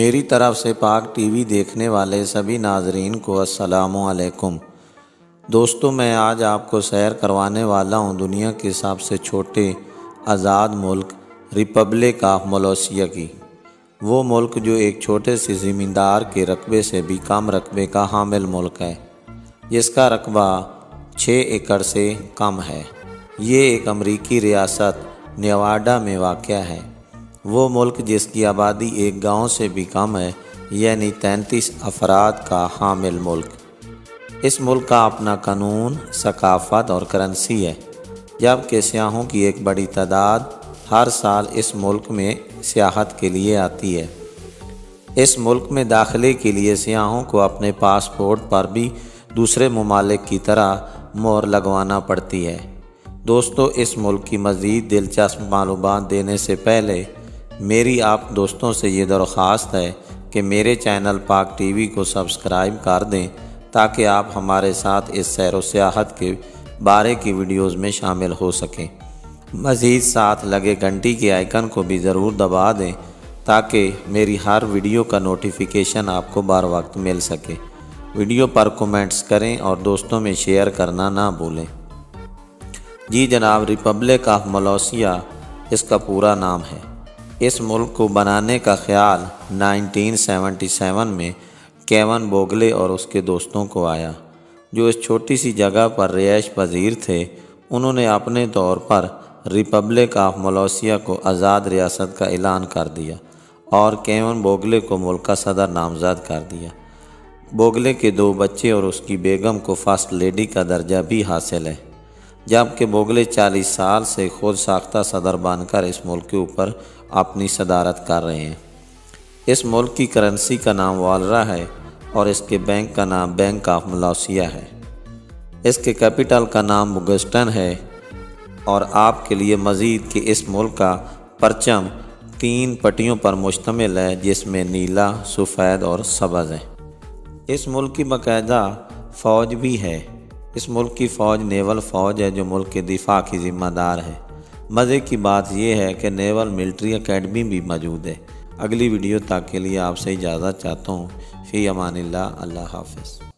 میری طرف سے پاک ٹی وی دیکھنے والے سبھی ناظرین کو السلام علیکم۔ دوستو، میں آج آپ کو سیر کروانے والا ہوں دنیا کے سب سے چھوٹے آزاد ملک ریپبلک آف ملائیشیا کی۔ وہ ملک جو ایک چھوٹے سے زمیندار کے رقبے سے بھی کم رقبے کا حامل ملک ہے، جس کا رقبہ 6 ایکڑ سے کم ہے۔ یہ ایک امریکی ریاست نیواڈا میں واقع ہے۔ وہ ملک جس کی آبادی ایک گاؤں سے بھی کم ہے، یعنی 33 افراد کا حامل ملک۔ اس ملک کا اپنا قانون، ثقافت اور کرنسی ہے، جبکہ سیاحوں کی ایک بڑی تعداد ہر سال اس ملک میں سیاحت کے لیے آتی ہے۔ اس ملک میں داخلے کے لیے سیاحوں کو اپنے پاسپورٹ پر بھی دوسرے ممالک کی طرح مہر لگوانا پڑتی ہے۔ دوستو، اس ملک کی مزید دلچسپ معلومات دینے سے پہلے میری آپ دوستوں سے یہ درخواست ہے کہ میرے چینل پاک ٹی وی کو سبسکرائب کر دیں تاکہ آپ ہمارے ساتھ اس سیر و سیاحت کے بارے کی ویڈیوز میں شامل ہو سکیں۔ مزید ساتھ لگے گھنٹی کے آئیکن کو بھی ضرور دبا دیں تاکہ میری ہر ویڈیو کا نوٹیفیکیشن آپ کو بر وقت مل سکے۔ ویڈیو پر کومنٹس کریں اور دوستوں میں شیئر کرنا نہ بھولیں۔ جی جناب، ریپبلک آف ملائیشیا اس کا پورا نام ہے۔ اس ملک کو بنانے کا خیال 1977 میں کیون بوگلے اور اس کے دوستوں کو آیا، جو اس چھوٹی سی جگہ پر رہائش پذیر تھے۔ انہوں نے اپنے طور پر ریپبلک آف ملائیشیا کو آزاد ریاست کا اعلان کر دیا اور کیون بوگلے کو ملک کا صدر نامزد کر دیا۔ بوگلے کے 2 بچے اور اس کی بیگم کو فرسٹ لیڈی کا درجہ بھی حاصل ہے، جبکہ بوگلے 40 سال سے خود ساختہ صدر بن کر اس ملک کے اوپر اپنی صدارت کر رہے ہیں۔ اس ملک کی کرنسی کا نام والرا ہے اور اس کے بینک کا نام بینک آف ملائیشیا ہے۔ اس کے کیپٹل کا نام بوگسٹن ہے، اور آپ کے لیے مزید کہ اس ملک کا پرچم 3 پٹیوں پر مشتمل ہے، جس میں نیلا، سفید اور سبز ہے۔ اس ملک کی باقاعدہ فوج بھی ہے۔ اس ملک کی فوج نیول فوج ہے جو ملک کے دفاع کی ذمہ دار ہے۔ مزے کی بات یہ ہے کہ نیول ملٹری اکیڈمی بھی موجود ہے۔ اگلی ویڈیو تک کے لیے آپ سے اجازت چاہتا ہوں۔ فی امان اللہ، اللہ حافظ۔